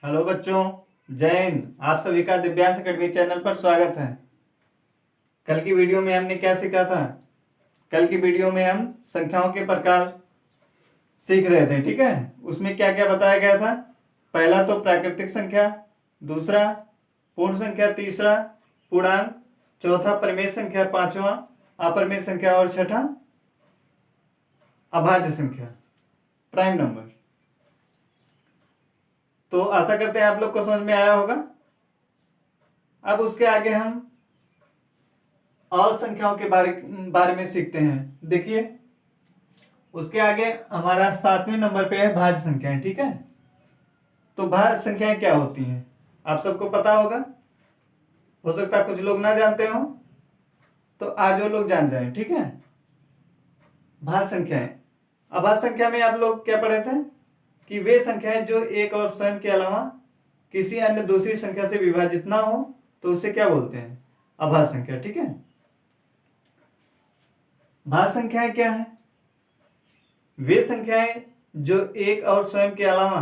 Hello बच्चों, जय हिंद। आप सभी का दिव्यांश अकेडमी चैनल पर स्वागत है। कल की वीडियो में हमने क्या सीखा था? कल की वीडियो में हम संख्याओं के प्रकार सीख रहे थे, ठीक है। उसमें क्या क्या बताया गया था? पहला तो प्राकृतिक संख्या, दूसरा पूर्ण संख्या, तीसरा पूर्णांक, चौथा परिमेय संख्या, पांचवा अपरिमेय संख्या और छठा अभाज्य संख्या, प्राइम नंबर। तो आशा करते हैं आप लोग को समझ में आया होगा। अब उसके आगे हम और संख्याओं के बारे में सीखते हैं। देखिए, उसके आगे हमारा 7वें नंबर पे है भाज्य संख्याएं, ठीक है। तो भाज्य संख्याएं क्या होती हैं आप सबको पता होगा। हो सकता है कुछ लोग ना जानते हो, तो आज वो लोग जान जाएं, ठीक है। भाज्य संख्याएं, अभाज्य संख्या में आप लोग क्या पढ़े थे कि वे संख्याएं जो एक और स्वयं के अलावा किसी अन्य दूसरी संख्या से विभाजित ना हो तो उसे क्या बोलते हैं? अभाज्य संख्या, ठीक है। भाज्य संख्याएं क्या है? वे संख्याएं जो एक और स्वयं के अलावा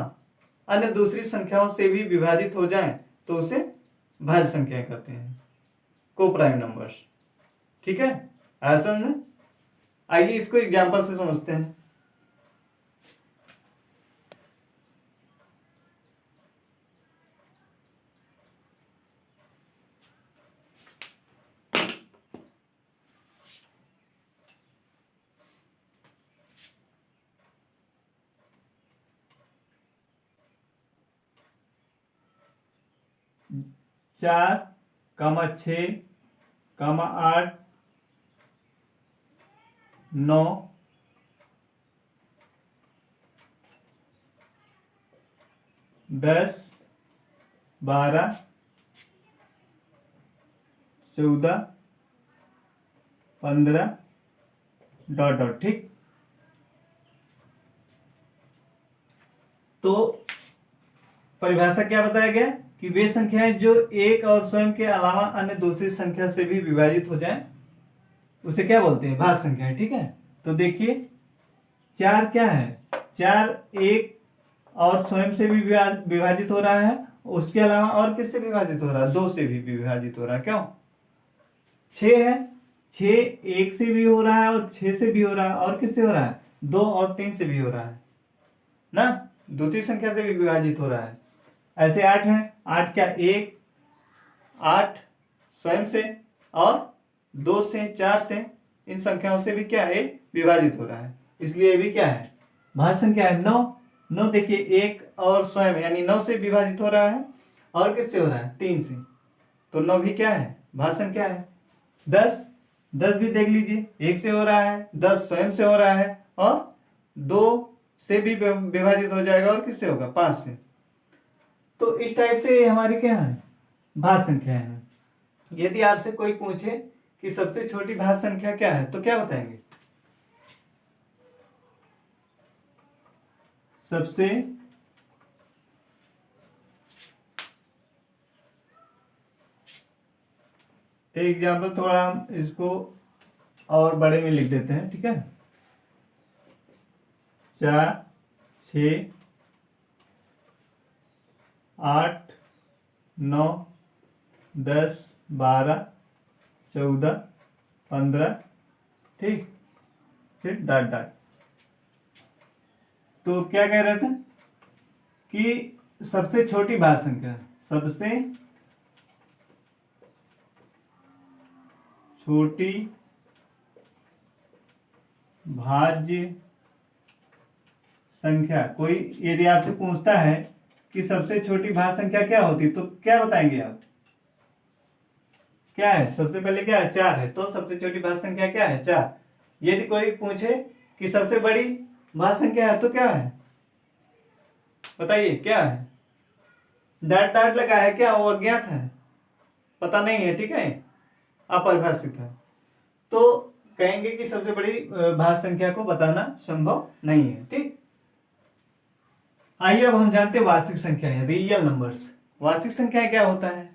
अन्य दूसरी संख्याओं से भी विभाजित हो जाएं तो उसे भाज्य संख्याएं कहते हैं, को प्राइम नंबर्स, ठीक है। ऐसा में आइए इसको एग्जांपल से समझते हैं। चार, 6, 8, 9, 10, 12, 14, 15 ... ठीक। तो परिभाषा क्या बताया गया कि वे संख्याएं जो एक और स्वयं के अलावा अन्य दूसरी संख्या से भी विभाजित हो जाएं उसे क्या बोलते हैं? भाज्य संख्याएं, ठीक है। तो देखिए, 4 क्या है? 4 एक और स्वयं से भी विभाजित हो रहा है, उसके अलावा और किससे विभाजित हो रहा है? 2 से भी विभाजित हो रहा है। क्यों? 6 है, 6 एक से भी हो रहा है और 6 से भी हो रहा है, और किससे हो रहा है? 2 और 3 से भी हो रहा है ना, दूसरी संख्या से भी विभाजित हो रहा है। ऐसे 8 है, 8 क्या? 1, 8 स्वयं से और 2 से, 4 से, इन संख्याओं से भी क्या है? विभाजित हो रहा है, इसलिए भी क्या है? भाज्य संख्या है। 9, 9 देखिए, 1 और स्वयं यानी 9 से विभाजित हो रहा है, और किससे हो रहा है? 3 से, तो 9 भी क्या है? भाज्य संख्या है। 10, 10 भी देख लीजिए, 1 से हो रहा है, 10 स्वयं से हो रहा है, और 2 से भी विभाजित हो जाएगा, और किससे होगा? 5 से। तो इस टाइप से हमारी क्या है? भाज्य संख्या है। यदि आपसे कोई पूछे कि सबसे छोटी भाज्य संख्या क्या है, तो क्या बताएंगे? सबसे एग्जाम्पल थोड़ा हम इसको और बड़े में लिख देते हैं, ठीक है। 4, 6, 8, 9, 10, 12, 14, 15, ठीक। फिर डॉट डॉट। तो क्या कह रहे थे कि सबसे छोटी भाज्य संख्या, सबसे छोटी भाज्य संख्या, कोई यदि आपसे पूछता है कि सबसे छोटी भाज्य संख्या क्या होती, तो क्या बताएंगे आप? क्या है? सबसे पहले क्या है? 4 है, तो सबसे छोटी भाज्य संख्या क्या है? 4। यदि कोई पूछे कि सबसे बड़ी भाज्य संख्या है, तो क्या है? बताइए क्या है? डॉट डॉट लगा है क्या? वो अज्ञात है, पता नहीं है, ठीक है, अपरिभाषित है। तो कहेंगे कि सबसे बड़ी भाज्य संख्या को बताना संभव नहीं है, ठीक। आइए अब हम जानते हैं वास्तविक संख्याएं, रियल नंबर्स। वास्तविक संख्याएं क्या होता है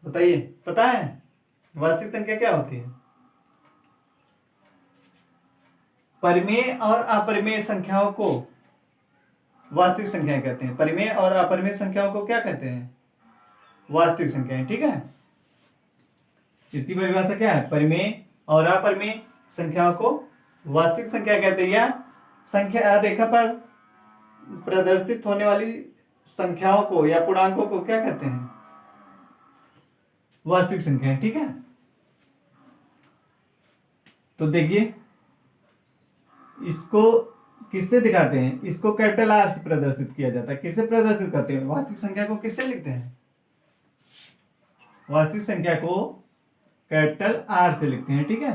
बताइए, पता है वास्तविक संख्या क्या होती है? परिमेय और अपरिमेय संख्याओं को वास्तविक संख्याएं कहते हैं। परिमेय और अपरिमेय संख्याओं को क्या कहते हैं? वास्तविक संख्याएं। ठीक है, इसकी परिभाषा क्या है? परिमेय और अपरिमेय संख्याओं को वास्तविक संख्या कहते हैं, या संख्या रेखा पर प्रदर्शित होने वाली संख्याओं को या पूर्णांकों को क्या कहते हैं? वास्तविक संख्याएं। ठीक है, तो देखिए इसको किससे दिखाते हैं? इसको कैपिटल आर से प्रदर्शित किया जाता है। किससे प्रदर्शित करते हैं? वास्तविक संख्या को किससे लिखते हैं? वास्तविक संख्या को कैपिटल आर से लिखते हैं। ठीक है,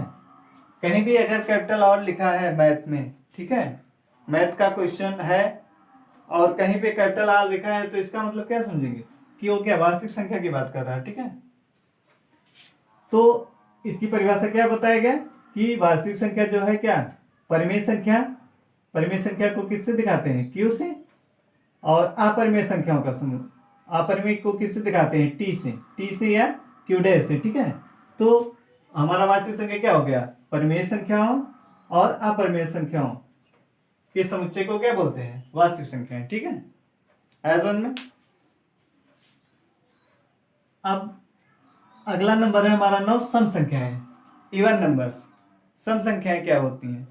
कहीं भी अगर कैपिटल आर लिखा है मैथ में, ठीक है, मैथ का क्वेश्चन है और कहीं पे कैपिटल आर लिखा है, तो इसका मतलब क्या समझेंगे कि वो क्या वास्तविक संख्या की बात कर रहा है। ठीक है, तो इसकी परिभाषा क्या बताया गया कि वास्तविक संख्या जो है क्या? परिमेय संख्या। परिमेय संख्या को किससे दिखाते हैं? क्यू से। और अपरिमेय संख्याओं का समूह, अपरिमेय को किससे दिखाते हैं? टी से। टी से या क्यू डैश से। ठीक है, तो हमारा वास्तविक संख्या क्या हो गया? परिमेय संख्याओं और अपरिमेय संख्याओं के समुच्चय को क्या बोलते हैं? वास्तविक संख्याएं। ठीक है, एज वन में। अब अगला नंबर है हमारा 9, सम संख्याएं, इवन नंबर्स। सम संख्याएं क्या होती हैं?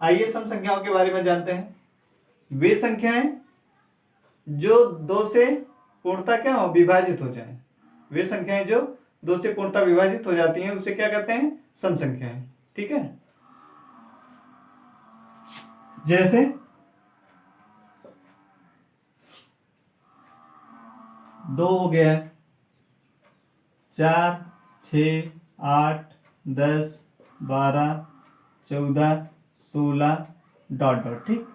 आइए सम संख्याओं के बारे में जानते हैं। वे संख्याएं जो 2 से पूर्णतः क्या हो? विभाजित हो जाए। वे संख्याएं जो 2 से पूर्णतः विभाजित हो जाती हैं उसे क्या कहते हैं? सम संख्याएं। ठीक है, जैसे 2 हो गया, 4, 6, 8, 10, 12, 14, 16 डॉट डॉट। ठीक,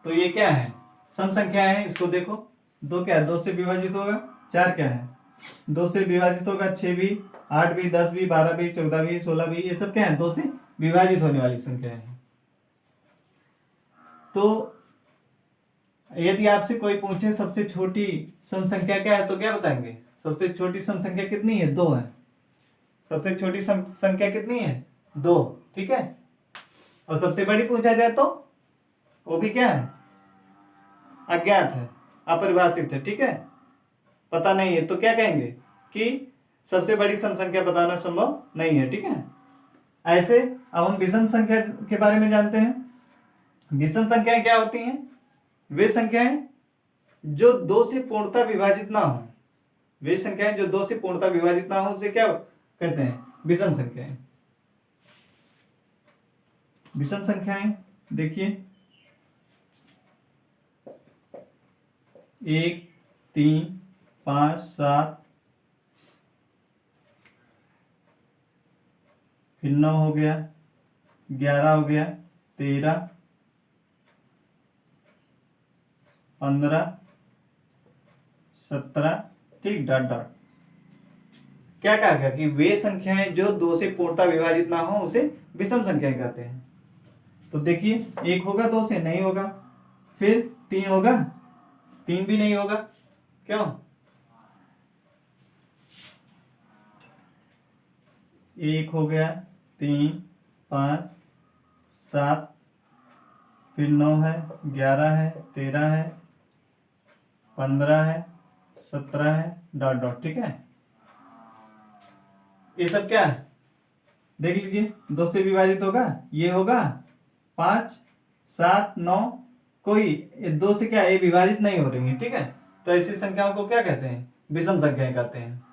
तो ये क्या है? सम संख्या है। इसको देखो, 2 क्या है? 2 से विभाजित होगा। 4 क्या है? 2 से विभाजित होगा। 6 भी, 8 भी, 10 भी, 12 भी, 14 भी, 16 भी, ये सब क्या है? 2 से विभाजित होने वाली संख्या है। तो यदि आपसे कोई पूछे सबसे छोटी सम संख्या क्या है, तो क्या बताएंगे? सबसे छोटी सम संख्या कितनी है? 2 है। सबसे छोटी सम संख्या कितनी है? 2। ठीक है, और सबसे बड़ी पूछा जाए तो वो भी क्या है? अज्ञात है, अपरिभाषित है। ठीक है, पता नहीं है, तो क्या कहेंगे कि सबसे बड़ी सम संख्या बताना संभव नहीं है। ठीक है, ऐसे अब हम विषम संख्या के बारे में जानते हैं। विषम संख्याएं क्या होती हैं? वे संख्याएं जो 2 से पूर्णतः विभाजित ना हो। वे संख्याएं जो 2 से पूर्णतः विभाजित ना हो उसे क्या कहते हैं? विषम संख्याएं। विषम संख्याएं देखिए, 1, 3, 5, 7, फिर 9 हो गया, 11 हो गया, 13, 15, 17, ठीक, डॉट डॉट। क्या कहा गया कि वे संख्याएं जो 2 से पूर्णतः विभाजित ना हो उसे विषम संख्याएं कहते हैं। तो देखिए 1 होगा 2 से? नहीं होगा। फिर 3 होगा? 3 भी नहीं होगा। क्यों? 1 हो गया, 3, 5, 7, फिर 9 है, 11 है, 13 है, 15 है, 17 है, डॉट डॉट। ठीक है, ये सब क्या है? देख लीजिए, 2 से विभाजित होगा, ये होगा 5, 7, 9, कोई 2 से क्या ये विभाजित नहीं हो रही है। ठीक है, तो ऐसी संख्याओं को क्या कहते हैं? विषम संख्याएं कहते हैं।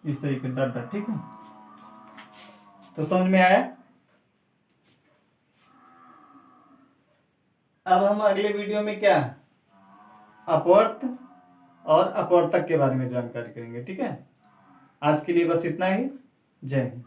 इस तरीके डॉट डॉट। ठीक है, तो समझ में आया? अब हम अगले वीडियो में क्या अपवर्त और अपवर्तक के बारे में जानकारी करेंगे। ठीक है, आज के लिए बस इतना ही। जय हिंद।